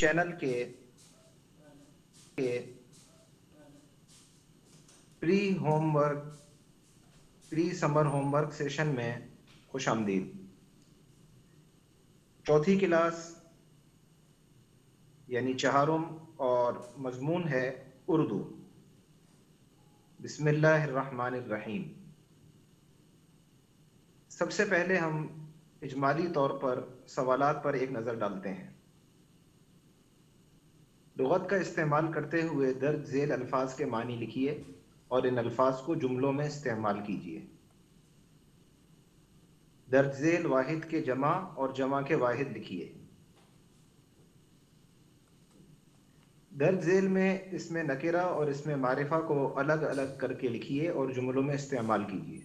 Channel کے پری سمر home work session میں خوش آمدید۔ چوتھی کلاس یعنی چہارم اور مضمون ہے اردو۔ بسم اللہ الرحمن الرحیم۔ سب سے پہلے ہم اجمالی طور پر سوالات پر ایک نظر ڈالتے ہیں۔ لغت کا استعمال کرتے ہوئے درج ذیل الفاظ کے معنی لکھیے اور ان الفاظ کو جملوں میں استعمال کیجیے۔ درج ذیل واحد کے جمع اور جمع کے واحد لکھیے۔ درج ذیل میں اسم نکرہ اور اسم معرفہ کو الگ الگ کر کے لکھیے اور جملوں میں استعمال کیجیے۔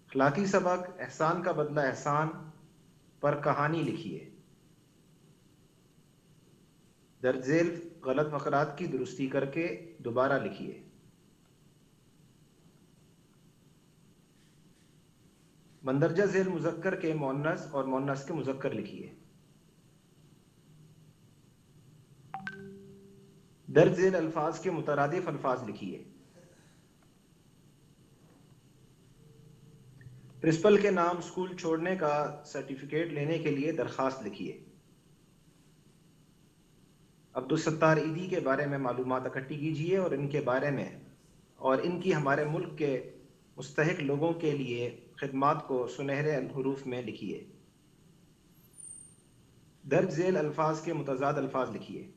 اخلاقی سبق احسان کا بدلہ احسان پر کہانی لکھیے۔ درج ذیل غلط فقرات کی درستی کر کے دوبارہ لکھیے۔ مندرجہ ذیل مذکر کے مؤنث اور مؤنث کے مذکر لکھیے۔ درج ذیل الفاظ کے مترادف الفاظ لکھیے۔ پرنسپل کے نام اسکول چھوڑنے کا سرٹیفکیٹ لینے کے لیے درخواست لکھیے۔ عبدالستار ایدھی کے بارے میں معلومات اکٹھی کیجیے اور ان کے بارے میں اور ان کی ہمارے ملک کے مستحق لوگوں کے لیے خدمات کو سنہرے حروف میں لکھیے۔ درج ذیل الفاظ کے متضاد الفاظ لکھیے۔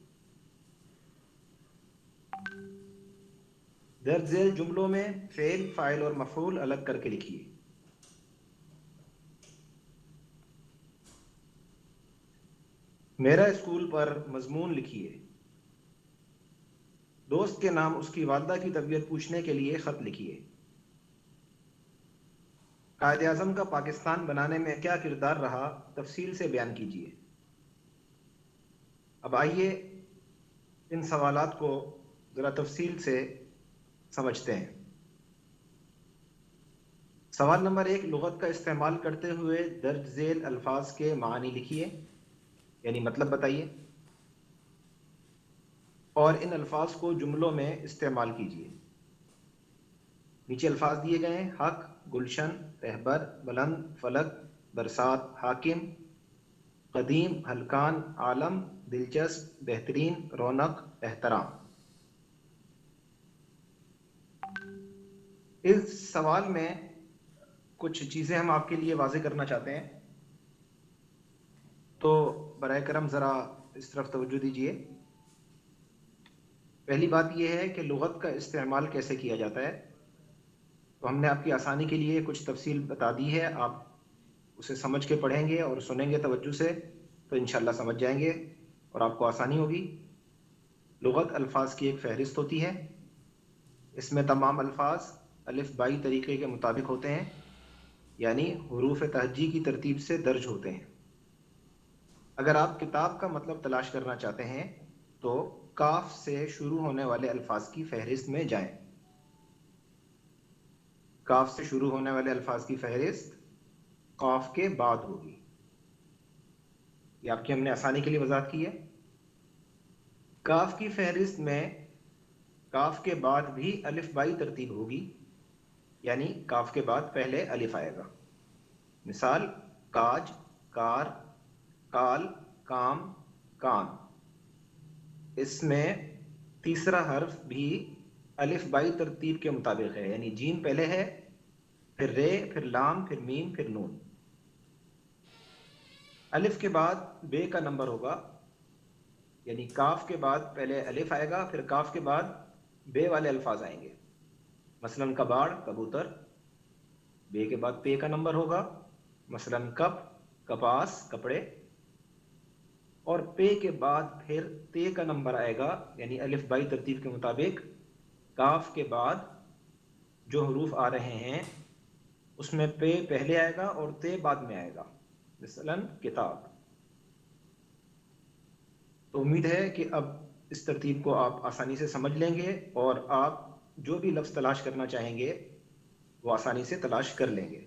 درج ذیل جملوں میں فعل، فاعل اور مفعول الگ کر کے لکھیے۔ میرا اسکول پر مضمون لکھیے۔ دوست کے نام اس کی والدہ کی طبیعت پوچھنے کے لیے خط لکھیے۔ قائد اعظم کا پاکستان بنانے میں کیا کردار رہا، تفصیل سے بیان کیجیے۔ اب آئیے ان سوالات کو ذرا تفصیل سے سمجھتے ہیں۔ سوال نمبر 1، لغت کا استعمال کرتے ہوئے درج ذیل الفاظ کے معنی لکھیے، یعنی مطلب بتائیے، اور ان الفاظ کو جملوں میں استعمال کیجیے۔ نیچے الفاظ دیے گئے ہیں: حق، گلشن، رہبر، بلند، فلک، برسات، حاکم، قدیم، ہلکان، عالم، دلچسپ، بہترین، رونق، احترام۔ اس سوال میں کچھ چیزیں ہم آپ کے لیے واضح کرنا چاہتے ہیں، تو برائے کرم ذرا اس طرف توجہ دیجیے۔ پہلی بات یہ ہے کہ لغت کا استعمال کیسے کیا جاتا ہے، تو ہم نے آپ کی آسانی کے لیے کچھ تفصیل بتا دی ہے۔ آپ اسے سمجھ کے پڑھیں گے اور سنیں گے توجہ سے تو انشاءاللہ سمجھ جائیں گے اور آپ کو آسانی ہوگی۔ لغت الفاظ کی ایک فہرست ہوتی ہے۔ اس میں تمام الفاظ الف بائی طریقے کے مطابق ہوتے ہیں، یعنی حروف تہجی کی ترتیب سے درج ہوتے ہیں۔ اگر آپ کتاب کا مطلب تلاش کرنا چاہتے ہیں تو کاف سے شروع ہونے والے الفاظ کی فہرست میں جائیں۔ کاف سے شروع ہونے والے الفاظ کی فہرست قاف کے بعد ہوگی۔ یہ آپ کی ہم نے آسانی کے لیے وضاحت کی ہے۔ کاف کی فہرست میں کاف کے بعد بھی الف بائی ترتیب ہوگی، یعنی کاف کے بعد پہلے الف آئے گا۔ مثال: کاج، کار، کال، کام، کان۔ اس میں تیسرا حرف بھی الف بائی ترتیب کے مطابق ہے، یعنی جیم پہلے ہے، پھر رے، پھر لام، پھر میم، پھر نون۔ الف کے بعد بے کا نمبر ہوگا، یعنی کاف کے بعد پہلے الف آئے گا، پھر کاف کے بعد بے والے الفاظ آئیں گے۔ مثلاً کباڑ، کبوتر، بے کے بعد پے کا نمبر ہوگا۔ مثلاً کپ، کپاس، کپڑے، اور پے کے بعد پھر تے کا نمبر آئے گا، یعنی الف بائی ترتیب کے مطابق کاف کے بعد جو حروف آ رہے ہیں اس میں پے پہلے آئے گا اور تے بعد میں آئے گا۔ مثلاً کتاب۔ تو امید ہے کہ اب اس ترتیب کو آپ آسانی سے سمجھ لیں گے اور آپ جو بھی لفظ تلاش کرنا چاہیں گے وہ آسانی سے تلاش کر لیں گے۔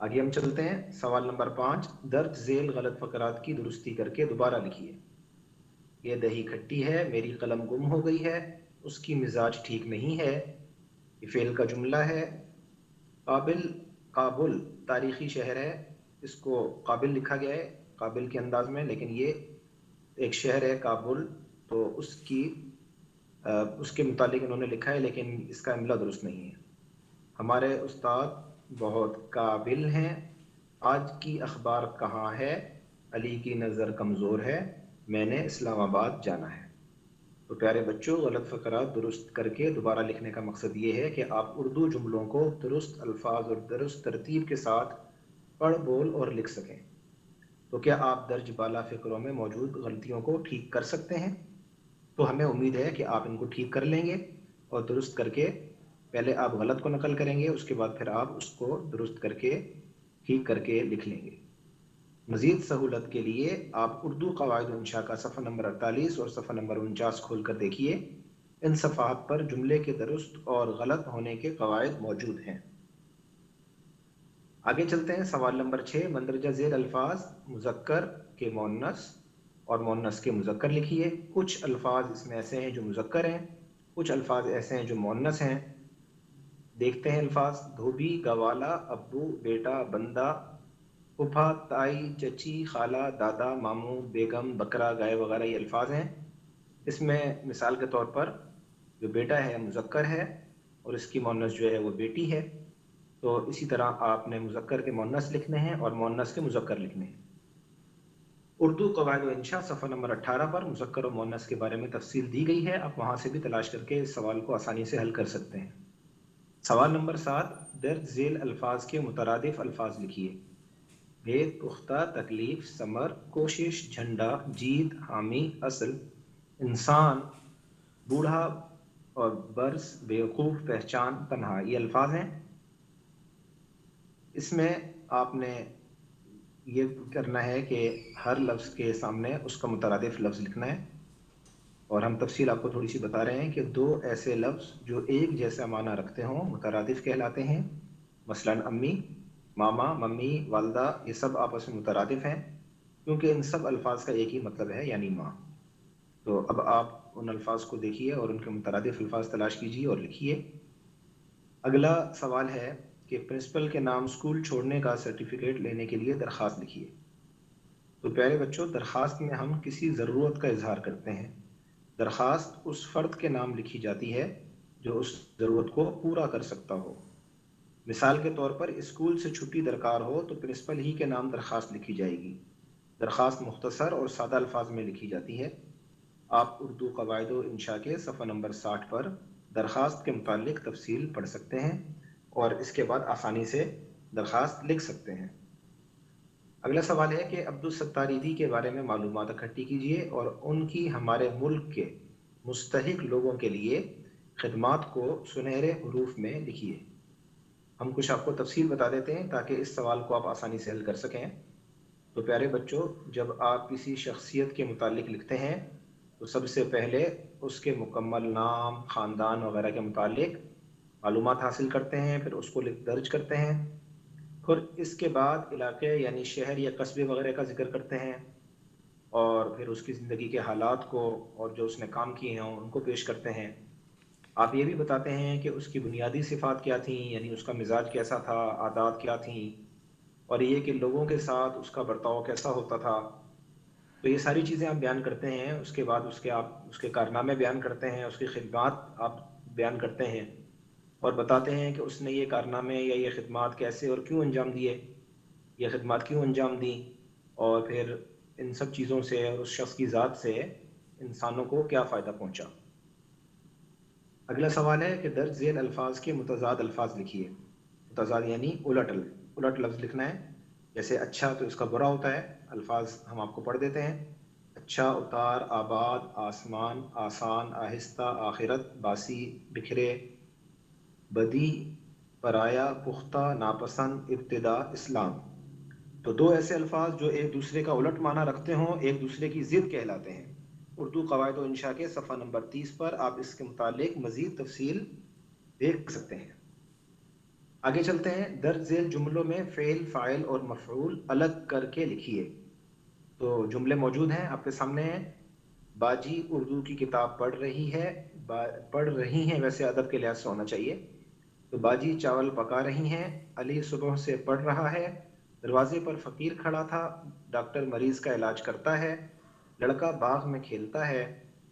آگے ہم چلتے ہیں، سوال نمبر 5، درج ذیل غلط فقرات کی درستی کر کے دوبارہ لکھیے۔ یہ دہی کھٹی ہے، میری قلم گم ہو گئی ہے، اس کی مزاج ٹھیک نہیں ہے۔ یہ فعل کا جملہ ہے۔ کابل تاریخی شہر ہے، اس کو قابل لکھا گیا ہے قابل کے انداز میں، لیکن یہ ایک شہر ہے کابل، تو اس کے متعلق انہوں نے لکھا ہے، لیکن اس کا املا درست نہیں ہے۔ ہمارے استاد بہت قابل ہیں، آج کی اخبار کہاں ہے، علی کی نظر کمزور ہے، میں نے اسلام آباد جانا ہے۔ تو پیارے بچوں، غلط فقرات درست کر کے دوبارہ لکھنے کا مقصد یہ ہے کہ آپ اردو جملوں کو درست الفاظ اور درست ترتیب کے ساتھ پڑھ، بول اور لکھ سکیں۔ تو کیا آپ درج بالا فقروں میں موجود غلطیوں کو ٹھیک کر سکتے ہیں؟ تو ہمیں امید ہے کہ آپ ان کو ٹھیک کر لیں گے اور درست کر کے، پہلے آپ غلط کو نقل کریں گے، اس کے بعد پھر آپ اس کو درست کر کے ٹھیک کر کے لکھ لیں گے۔ مزید سہولت کے لیے آپ اردو قواعد و انشاء کا صفحہ نمبر 48 اور صفحہ نمبر 49 کھول کر دیکھیے، ان صفحات پر جملے کے درست اور غلط ہونے کے قواعد موجود ہیں۔ آگے چلتے ہیں، سوال نمبر 6، مندرجہ ذیل الفاظ مذکر کے مؤنث اور مؤنث کے مذکر لکھیے۔ کچھ الفاظ اس میں ایسے ہیں جو مذکر ہیں، کچھ الفاظ ایسے ہیں جو مؤنث ہیں۔ دیکھتے ہیں الفاظ، دھوبی، گوالا، ابو، بیٹا، بندہ، پھپھا، تائی، چچی، خالہ، دادا، ماموں، بیگم، بکرا، گائے وغیرہ یہ الفاظ ہیں۔ اس میں مثال کے طور پر جو بیٹا ہے مذکر ہے اور اس کی مؤنث جو ہے وہ بیٹی ہے، تو اسی طرح آپ نے مذکر کے مؤنث لکھنے ہیں اور مؤنث کے مذکر لکھنے ہیں۔ اردو قواعد و انشاء صفحہ نمبر 18 پر مذکر و مؤنث کے بارے میں تفصیل دی گئی ہے، آپ وہاں سے بھی تلاش کر کے اس سوال کو آسانی سے حل کر سکتے ہیں۔ سوال نمبر 7، درج ذیل الفاظ کے مترادف الفاظ لکھیے۔ بھید، پختہ، تکلیف، ثمر، کوشش، جھنڈا، جیت، حامی، اصل، انسان، بوڑھا اور برس، بیوقوف، پہچان، تنہا یہ الفاظ ہیں۔ اس میں آپ نے یہ کرنا ہے کہ ہر لفظ کے سامنے اس کا مترادف لفظ لکھنا ہے، اور ہم تفصیل آپ کو تھوڑی سی بتا رہے ہیں کہ 2 ایسے لفظ جو ایک جیسا معنی رکھتے ہوں مترادف کہلاتے ہیں، مثلا امی، ماما، ممی، والدہ، یہ سب آپس میں مترادف ہیں کیونکہ ان سب الفاظ کا ایک ہی مطلب ہے، یعنی ماں۔ تو اب آپ ان الفاظ کو دیکھیے اور ان کے مترادف الفاظ تلاش کیجیے اور لکھیے۔ اگلا سوال ہے کہ پرنسپل کے نام اسکول چھوڑنے کا سرٹیفکیٹ لینے کے لیے درخواست لکھیے۔ تو پیارے بچوں، درخواست میں ہم کسی ضرورت کا اظہار کرتے ہیں۔ درخواست اس فرد کے نام لکھی جاتی ہے جو اس ضرورت کو پورا کر سکتا ہو۔ مثال کے طور پر اسکول سے چھٹی درکار ہو تو پرنسپل ہی کے نام درخواست لکھی جائے گی۔ درخواست مختصر اور سادہ الفاظ میں لکھی جاتی ہے۔ آپ اردو قواعد و انشاء کے صفحہ نمبر 60 پر درخواست کے متعلق تفصیل پڑھ سکتے ہیں اور اس کے بعد آسانی سے درخواست لکھ سکتے ہیں۔ اگلا سوال ہے کہ عبدالستاریدی کے بارے میں معلومات اکٹھی کیجیے اور ان کی ہمارے ملک کے مستحق لوگوں کے لیے خدمات کو سنہرے حروف میں لکھیے۔ ہم کچھ آپ کو تفصیل بتا دیتے ہیں تاکہ اس سوال کو آپ آسانی سے حل کر سکیں۔ تو پیارے بچوں، جب آپ کسی شخصیت کے متعلق لکھتے ہیں تو سب سے پہلے اس کے مکمل نام، خاندان وغیرہ کے متعلق معلومات حاصل کرتے ہیں، پھر اس کو درج کرتے ہیں، پھر اس کے بعد علاقے یعنی شہر یا قصبے وغیرہ کا ذکر کرتے ہیں، اور پھر اس کی زندگی کے حالات کو اور جو اس نے کام کیے ہیں ان کو پیش کرتے ہیں۔ آپ یہ بھی بتاتے ہیں کہ اس کی بنیادی صفات کیا تھیں، یعنی اس کا مزاج کیسا تھا، عادات کیا تھیں، اور یہ کہ لوگوں کے ساتھ اس کا برتاؤ کیسا ہوتا تھا۔ تو یہ ساری چیزیں آپ بیان کرتے ہیں۔ اس کے بعد آپ اس کے کارنامے بیان کرتے ہیں، اس کی خدمات آپ بیان کرتے ہیں اور بتاتے ہیں کہ اس نے یہ کارنامے یا یہ خدمات کیسے اور کیوں انجام دیے، یہ خدمات کیوں انجام دیں، اور پھر ان سب چیزوں سے اور اس شخص کی ذات سے انسانوں کو کیا فائدہ پہنچا۔ اگلا سوال ہے کہ درج ذیل الفاظ کے متضاد الفاظ لکھیے۔ متضاد یعنی الٹ لفظ لکھنا ہے۔ جیسے اچھا تو اس کا برا ہوتا ہے، الفاظ ہم آپ کو پڑھ دیتے ہیں۔ اچھا، اتار، آباد، آسمان، آسان، آہستہ، آخرت، باسی، بکھرے، بدی، پرایا، پختہ، ناپسند، ابتدا، اسلام۔ تو 2 ایسے الفاظ جو ایک دوسرے کا الٹ معنی رکھتے ہوں ایک دوسرے کی ضد کہلاتے ہیں۔ اردو قواعد و انشاء کے صفحہ نمبر 30 پر آپ اس کے متعلق مزید تفصیل دیکھ سکتے ہیں۔ آگے چلتے ہیں، درج ذیل جملوں میں فعل، فاعل اور مفعول الگ کر کے لکھیے۔ تو جملے موجود ہیں آپ کے سامنے ہیں۔ باجی اردو کی کتاب پڑھ رہی ہے، پڑھ رہی ہیں ویسے ادب کے لحاظ سے ہونا چاہیے۔ تو باجی چاول پکا رہی ہیں، علی صبح سے پڑھ رہا ہے، دروازے پر فقیر کھڑا تھا، ڈاکٹر مریض کا علاج کرتا ہے، لڑکا باغ میں کھیلتا ہے،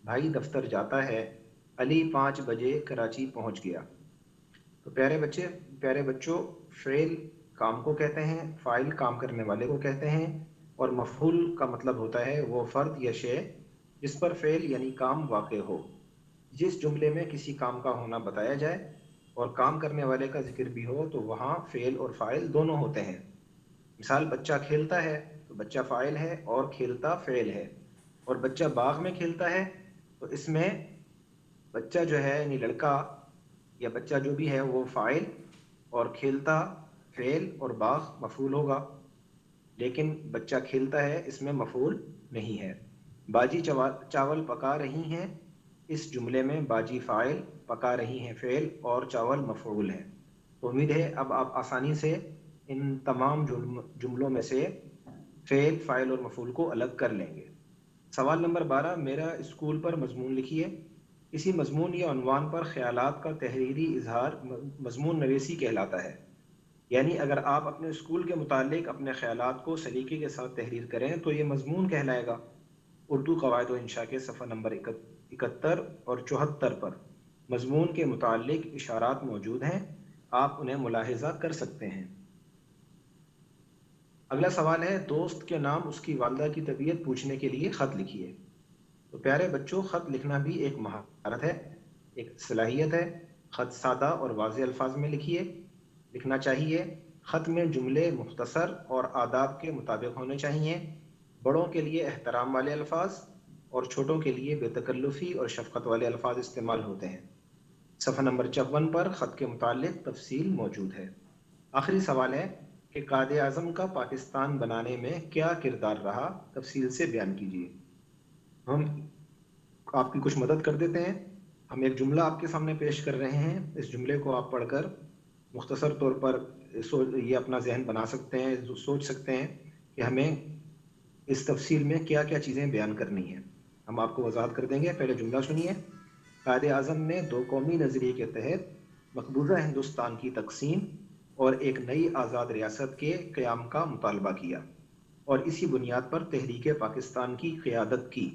بھائی دفتر جاتا ہے، علی 5 بجے کراچی پہنچ گیا۔ تو پیارے بچوں، فعل کام کو کہتے ہیں، فاعل کام کرنے والے کو کہتے ہیں، اور مفعول کا مطلب ہوتا ہے وہ فرد یا شے جس پر فعل یعنی کام واقع ہو۔ جس جملے میں کسی کام کا ہونا بتایا جائے اور کام کرنے والے کا ذکر بھی ہو تو وہاں فعل اور فاعل دونوں ہوتے ہیں۔ مثال، بچہ کھیلتا ہے تو بچہ فاعل ہے اور کھیلتا فعل ہے، اور بچہ باغ میں کھیلتا ہے تو اس میں بچہ جو ہے یعنی لڑکا یا بچہ جو بھی ہے وہ فاعل اور کھیلتا فعل اور باغ مفعول ہوگا، لیکن بچہ کھیلتا ہے اس میں مفعول نہیں ہے۔ باجی چاول پکا رہی ہیں، اس جملے میں باجی فاعل، پکا رہی ہیں فعل اور چاول مفعول ہے۔ تو امید ہے اب آپ آسانی سے ان تمام جملوں میں سے فعل، فاعل اور مفعول کو الگ کر لیں گے۔ سوال نمبر 12، میرا اسکول پر مضمون لکھیے۔ کسی مضمون یا عنوان پر خیالات کا تحریری اظہار مضمون نویسی کہلاتا ہے۔ یعنی اگر آپ اپنے اسکول کے متعلق اپنے خیالات کو سلیقے کے ساتھ تحریر کریں تو یہ مضمون کہلائے گا۔ اردو قواعد و انشاء کے صفحہ نمبر 71 اور 74 پر مضمون کے متعلق اشارات موجود ہیں، آپ انہیں ملاحظہ کر سکتے ہیں۔ اگلا سوال ہے، دوست کے نام اس کی والدہ کی طبیعت پوچھنے کے لیے خط لکھیے۔ تو پیارے بچوں، خط لکھنا بھی ایک مہارت ہے، ایک صلاحیت ہے۔ خط سادہ اور واضح الفاظ میں لکھنا چاہیے۔ خط میں جملے مختصر اور آداب کے مطابق ہونے چاہیے۔ بڑوں کے لیے احترام والے الفاظ اور چھوٹوں کے لیے بے تکلفی اور شفقت والے الفاظ استعمال ہوتے ہیں۔ صفحہ نمبر 54 پر خط کے متعلق تفصیل موجود ہے۔ آخری سوال ہے کہ قائد اعظم کا پاکستان بنانے میں کیا کردار رہا، تفصیل سے بیان کیجیے۔ ہم آپ کی کچھ مدد کر دیتے ہیں۔ ہم ایک جملہ آپ کے سامنے پیش کر رہے ہیں، اس جملے کو آپ پڑھ کر مختصر طور پر یہ اپنا ذہن بنا سکتے ہیں، سوچ سکتے ہیں کہ ہمیں اس تفصیل میں کیا کیا چیزیں بیان کرنی ہیں۔ ہم آپ کو وضاحت کر دیں گے، پہلے جملہ سنیے۔ قائد اعظم نے دو قومی نظریے کے تحت مقبوضہ ہندوستان کی تقسیم اور ایک نئی آزاد ریاست کے قیام کا مطالبہ کیا اور اسی بنیاد پر تحریک پاکستان کی قیادت کی۔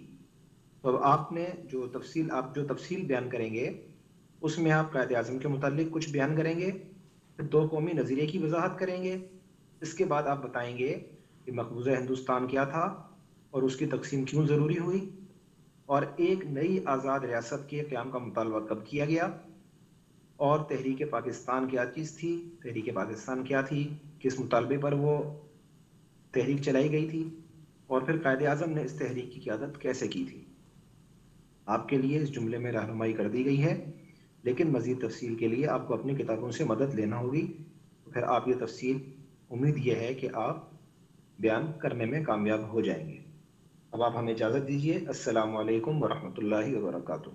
تو آپ جو تفصیل بیان کریں گے اس میں آپ قائد اعظم کے متعلق کچھ بیان کریں گے، پھر دو قومی نظریے کی وضاحت کریں گے، اس کے بعد آپ بتائیں گے کہ مقبوضہ ہندوستان کیا تھا اور اس کی تقسیم کیوں ضروری ہوئی، اور ایک نئی آزاد ریاست کے قیام کا مطالبہ کب کیا گیا، اور تحریک پاکستان کیا چیز تھی، تحریک پاکستان کیا تھی، کس مطالبے پر وہ تحریک چلائی گئی تھی، اور پھر قائد اعظم نے اس تحریک کی قیادت کیسے کی تھی۔ آپ کے لیے اس جملے میں رہنمائی کر دی گئی ہے، لیکن مزید تفصیل کے لیے آپ کو اپنی کتابوں سے مدد لینا ہوگی، پھر آپ یہ تفصیل امید یہ ہے کہ آپ بیان کرنے میں کامیاب ہو جائیں گے۔ اب آپ ہمیں اجازت دیجیے۔ السلام علیکم ورحمۃ اللہ وبرکاتہ۔